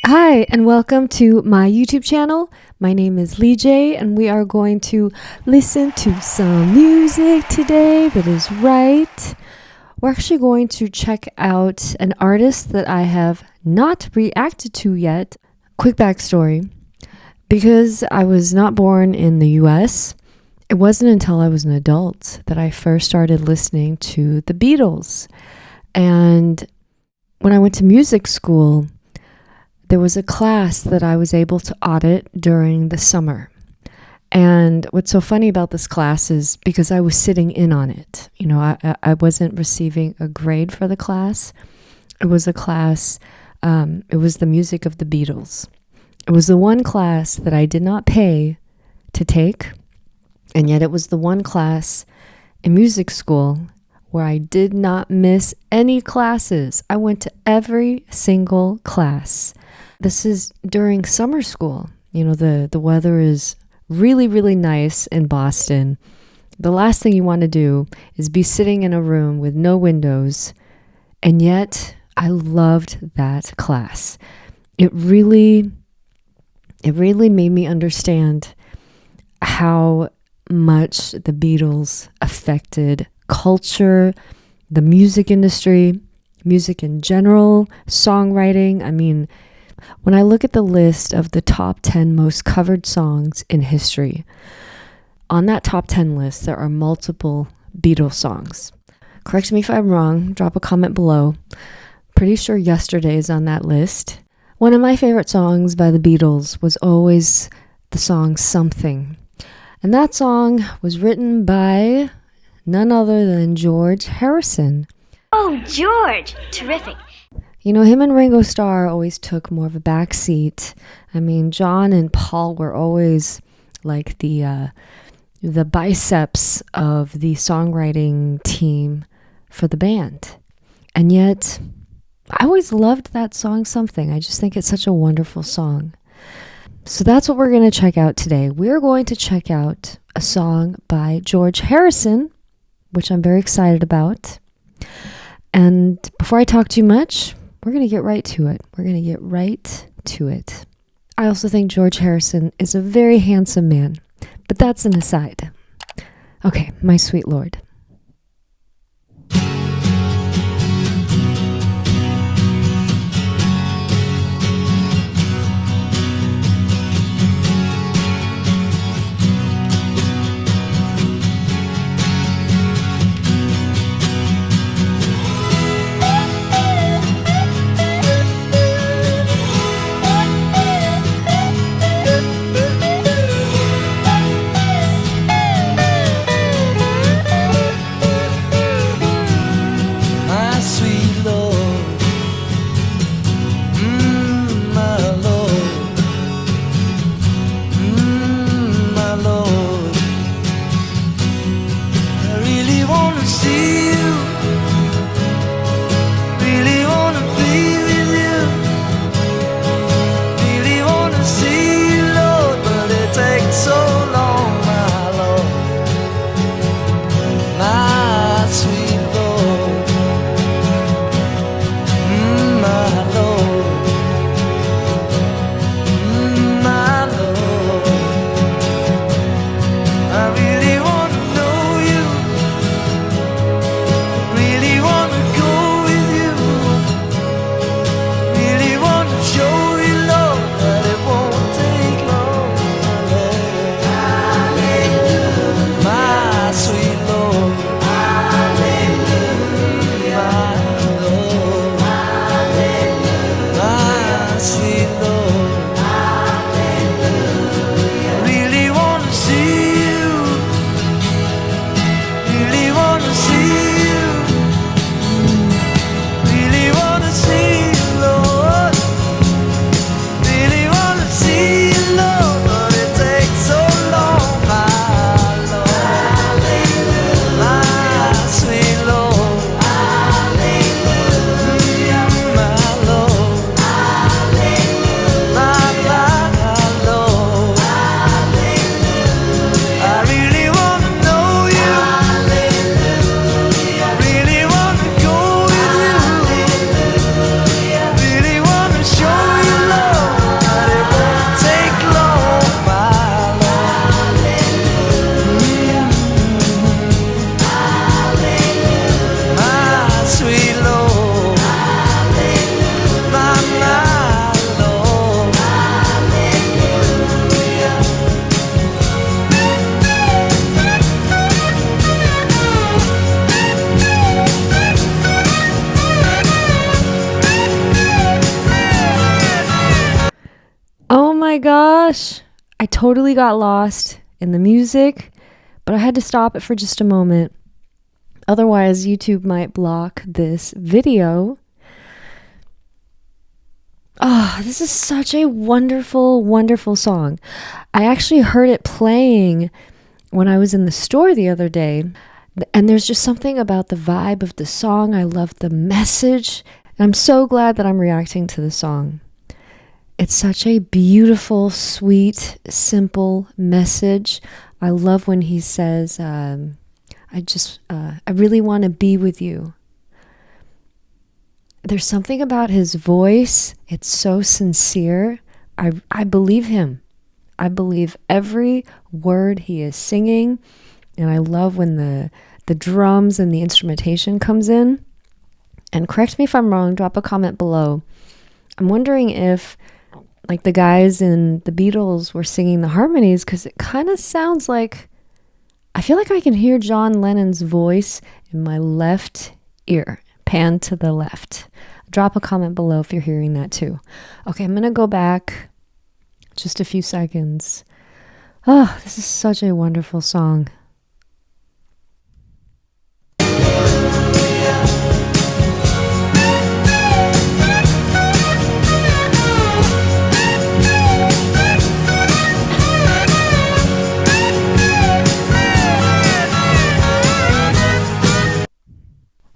Hi, and welcome to my YouTube channel. My name is Lee J, and we are going to listen to some music today that is right. We're actually going to check out an artist that I have not reacted to yet. Quick backstory. Because I was not born in the US, it wasn't until I was an adult that I first started listening to the Beatles. And when I went to music school, there was a class that I was able to audit during the summer. And what's so funny about this class is because I was sitting in on it. You know, I wasn't receiving a grade for the class. It was a class, it was the music of the Beatles. It was the one class that I did not pay to take. And yet it was the one class in music school where I did not miss any classes. I went to every single class. This is during summer school. You know, the weather is really, really nice in Boston. The last thing you want to do is be sitting in a room with no windows. And yet I loved that class. It really made me understand how much the Beatles affected culture, the music industry, music in general, songwriting. I mean, when I look at the list of the top 10 most covered songs in history, on that top 10 list, there are multiple Beatles songs. Correct me if I'm wrong, drop a comment below. Pretty sure Yesterday is on that list. One of my favorite songs by the Beatles was always the song Something. And that song was written by none other than George Harrison. Oh, George! Terrific. You know, him and Ringo Starr always took more of a back seat. I mean, John and Paul were always like the biceps of the songwriting team for the band. And yet, I always loved that song Something. I just think it's such a wonderful song. So that's what we're going to check out today. We're going to check out a song by George Harrison, which I'm very excited about. And before I talk too much, we're going to get right to it. We're going to get right to it. I also think George Harrison is a very handsome man, but that's an aside. Okay, my sweet Lord. my gosh. I totally got lost in the music, but I had to stop it for just a moment. Otherwise, YouTube might block this video. Oh, this is such a wonderful, wonderful song. I actually heard it playing when I was in the store the other day, and there's just something about the vibe of the song. I love the message, and I'm so glad that I'm reacting to the song. It's such a beautiful, sweet, simple message. I love when he says, I really want to be with you. There's something about his voice. It's so sincere. I believe him. I believe every word he is singing. And I love when the drums and the instrumentation comes in. And correct me if I'm wrong, drop a comment below. I'm wondering if like the guys in the Beatles were singing the harmonies, because it kind of sounds like, I feel like I can hear John Lennon's voice in my left ear. Pan to the left. Drop a comment below if you're hearing that too. Okay, I'm going to go back just a few seconds. Oh, this is such a wonderful song.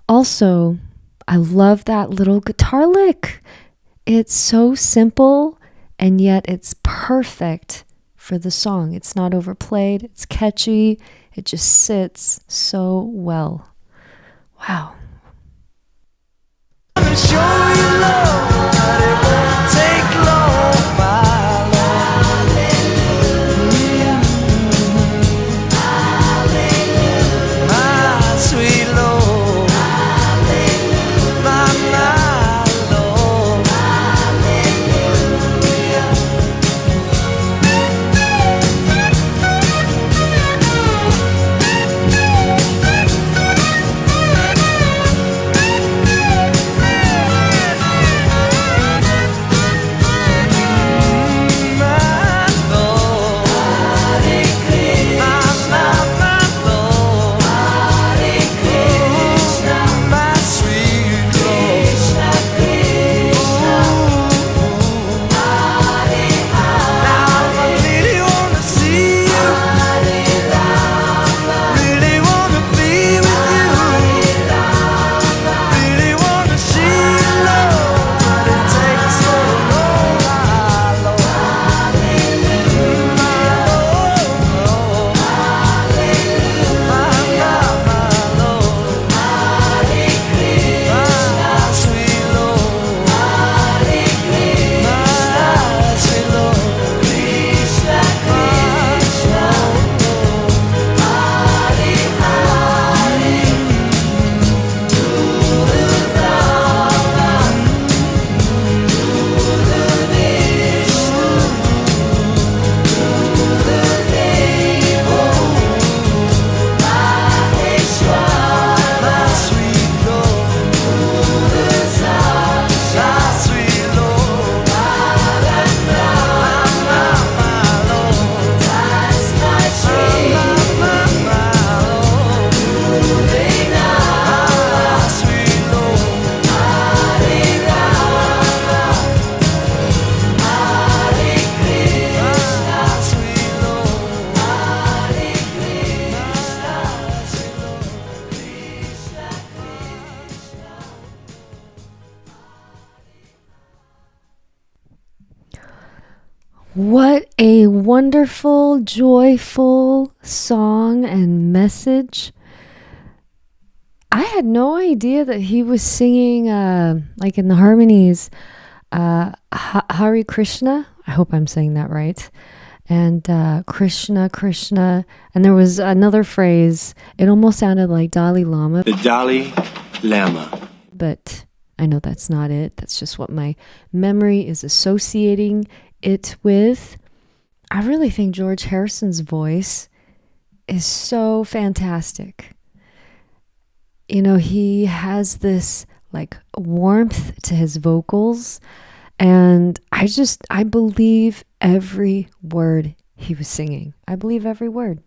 Also, I love that little guitar lick. It's so simple, and yet it's perfect for the song. It's not overplayed. It's catchy. It just sits so well. Wow. What a wonderful, joyful song and message. I had no idea that he was singing, like in the harmonies, Hare Krishna. I hope I'm saying that right. And Krishna, Krishna. And there was another phrase. It almost sounded like Dalai Lama. The Dalai Lama. But I know that's not it. That's just what my memory is associating it with. I really think George Harrison's voice is so fantastic. You know, he has this like warmth to his vocals, And I believe every word he was singing. I believe every word.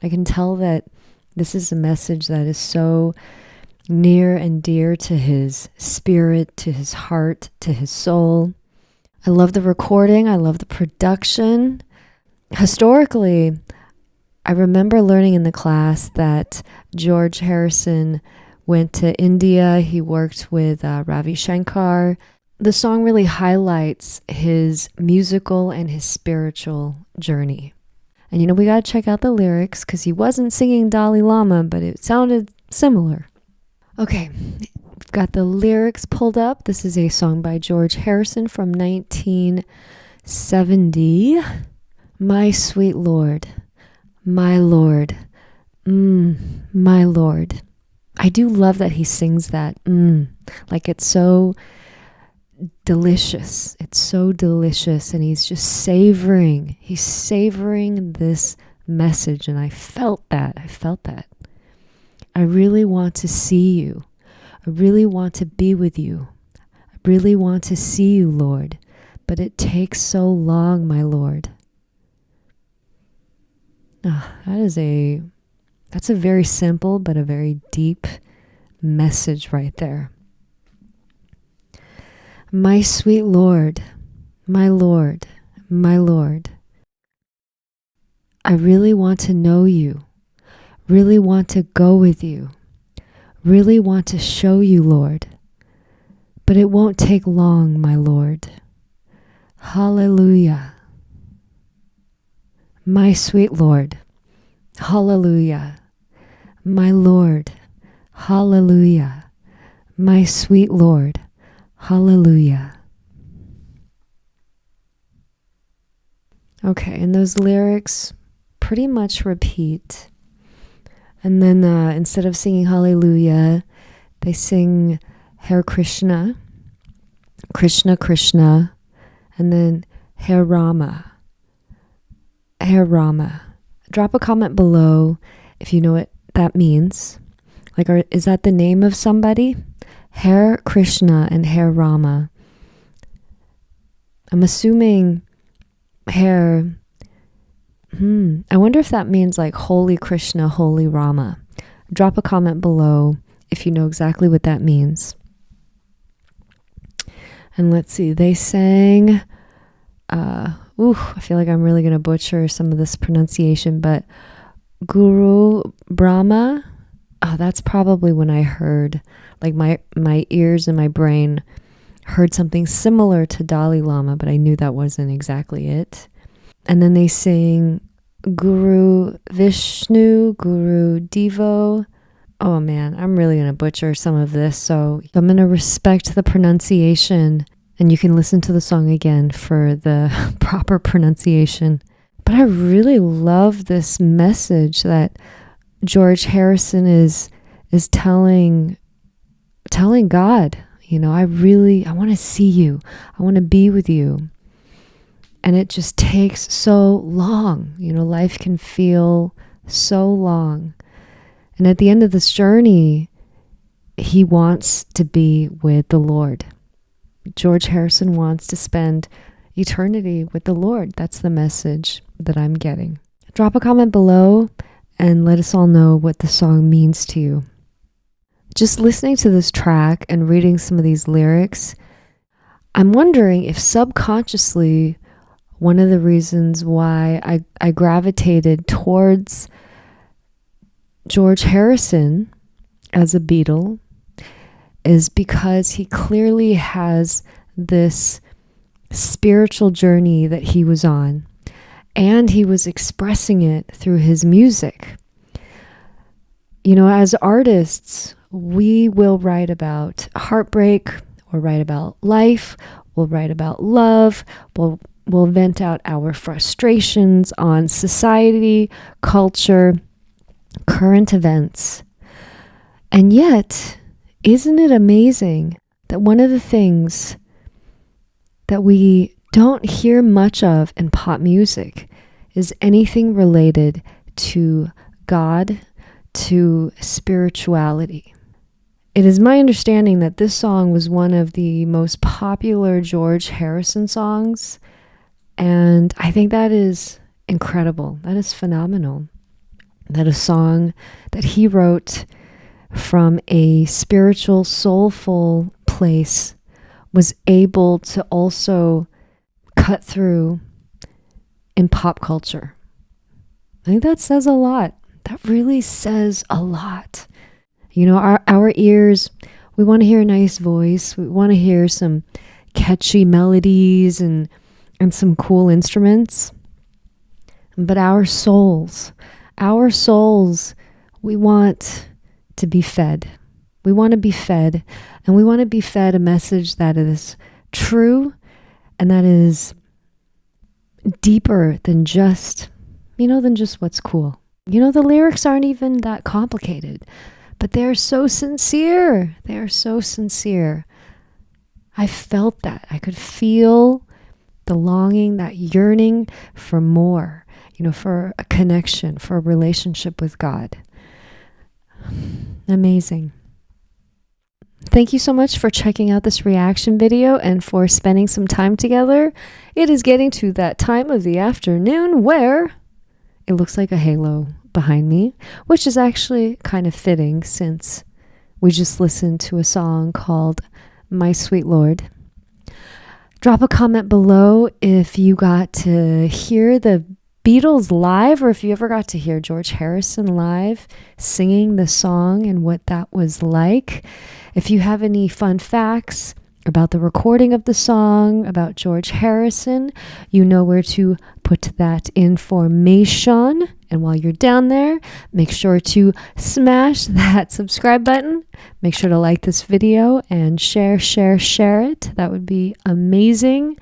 I can tell that this is a message that is so near and dear to his spirit, to his heart, to his soul. I love the recording. I love the production. Historically, I remember learning in the class that George Harrison went to India. He worked with Ravi Shankar. The song really highlights his musical and his spiritual journey. And we got to check out the lyrics because he wasn't singing Dalai Lama, but it sounded similar. Okay, we've got the lyrics pulled up. This is a song by George Harrison from 1970. My sweet Lord, my Lord, my Lord. I do love that he sings that, like it's so delicious. It's so delicious, and he's just savoring. He's savoring this message, and I felt that. I really want to see you. I really want to be with you. I really want to see you, Lord, but it takes so long, my Lord. That's a very simple but a very deep message right there. My sweet Lord, my Lord, my Lord. I really want to know you, really want to go with you, really want to show you, Lord, but it won't take long, my Lord. Hallelujah. My sweet Lord, hallelujah. My Lord, hallelujah. My sweet Lord, hallelujah. Okay, and those lyrics pretty much repeat. And then instead of singing hallelujah, they sing Hare Krishna, Krishna Krishna, and then Hare Rama, Hare Rama. Drop a comment below if you know what that means. Like, is that the name of somebody? Hare Krishna and Hare Rama. I'm assuming Hare. I wonder if that means like Holy Krishna, Holy Rama. Drop a comment below if you know exactly what that means. And let's see, they sang, I feel like I'm really going to butcher some of this pronunciation, but Guru Brahma. That's probably when I heard, like my ears and my brain heard something similar to Dalai Lama, but I knew that wasn't exactly it. And then they sing Guru Vishnu, Guru Devo. Oh man, I'm really going to butcher some of this, so I'm going to respect the pronunciation, and you can listen to the song again for the proper pronunciation. But I really love this message that George Harrison is telling God, I want to see you. I want to be with you. And it just takes so long. Life can feel so long. And at the end of this journey, he wants to be with the Lord. George Harrison wants to spend eternity with the Lord. That's the message that I'm getting. Drop a comment below and let us all know what the song means to you. Just listening to this track and reading some of these lyrics, I'm wondering if subconsciously one of the reasons why I gravitated towards George Harrison as a Beatle is because he clearly has this spiritual journey that he was on, and he was expressing it through his music. As artists, we will write about heartbreak, or write about life, we'll write about love, we'll vent out our frustrations on society, culture, current events. And yet, isn't it amazing that one of the things that we don't hear much of in pop music is anything related to God, to spirituality? It is my understanding that this song was one of the most popular George Harrison songs, and I think that is incredible. That is phenomenal. That a song that he wrote from a spiritual, soulful place was able to also cut through in pop culture. I think that says a lot. That really says a lot. You know, our ears, we want to hear a nice voice. We want to hear some catchy melodies and some cool instruments. But our souls, we want to be fed. We want to be fed, and we want to be fed a message that is true and that is deeper than just, than just what's cool. The lyrics aren't even that complicated, but they're so sincere. They are so sincere. I felt that. I could feel the longing, that yearning for more, for a connection, for a relationship with God. Amazing. Thank you so much for checking out this reaction video and for spending some time together. It is getting to that time of the afternoon where it looks like a halo behind me, which is actually kind of fitting since we just listened to a song called My Sweet Lord. Drop a comment below if you got to hear the Beatles live, or if you ever got to hear George Harrison live singing the song and what that was like. If you have any fun facts about the recording of the song, about George Harrison, you know where to put that information. And while you're down there, make sure to smash that subscribe button. Make sure to like this video and share it. That would be amazing.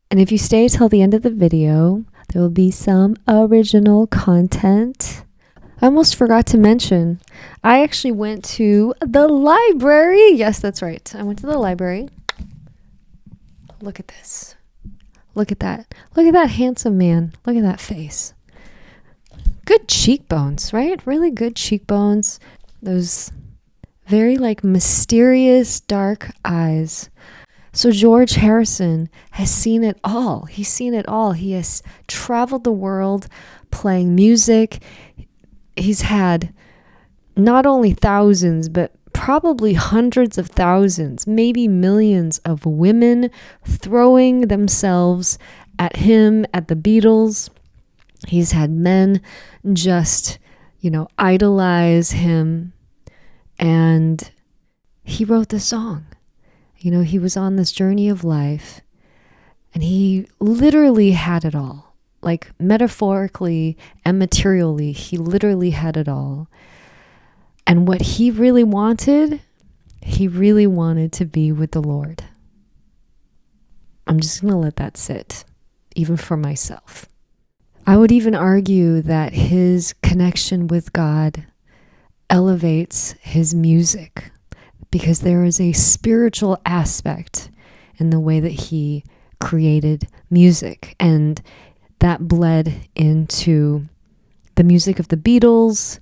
And if you stay till the end of the video, there will be some original content. I almost forgot to mention, I actually went to the library. Yes, that's right. I went to the library. Look at this. Look at that. Look at that handsome man. Look at that face. Good cheekbones, right? Really good cheekbones. Those very mysterious dark eyes. So George Harrison has seen it all. He's seen it all. He has traveled the world playing music. He's had not only thousands, but probably hundreds of thousands, maybe millions of women throwing themselves at him, at the Beatles. He's had men just, idolize him. And he wrote the song. He was on this journey of life, and he literally had it all. Like metaphorically and materially, he literally had it all. And what he really wanted to be with the Lord. I'm just going to let that sit, even for myself. I would even argue that his connection with God elevates his music, because there is a spiritual aspect in the way that he created music, and that bled into the music of the Beatles.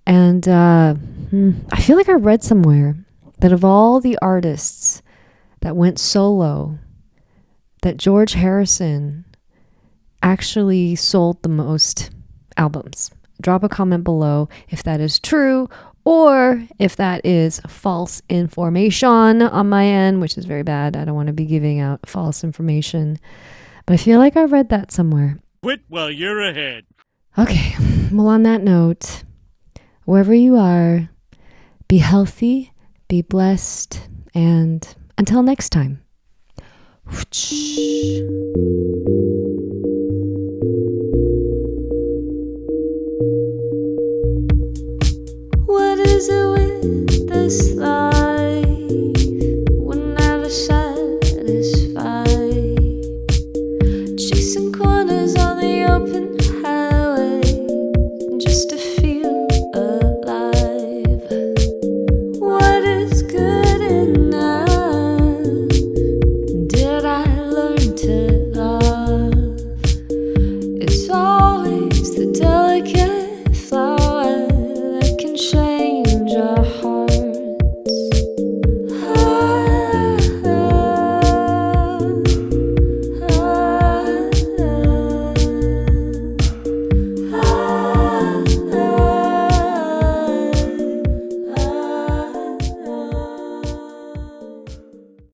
And I feel like I read somewhere that of all the artists that went solo, that George Harrison actually sold the most albums. Drop a comment below if that is true, or if that is false information on my end, which is very bad. I don't want to be giving out false information, but I feel like I read that somewhere. Quit while you're ahead. Okay, well, on that note, wherever you are, be healthy, be blessed, and until next time. What is it with this life? We're never satisfied. Chasing corners on the open highway just to feel alive. What is good?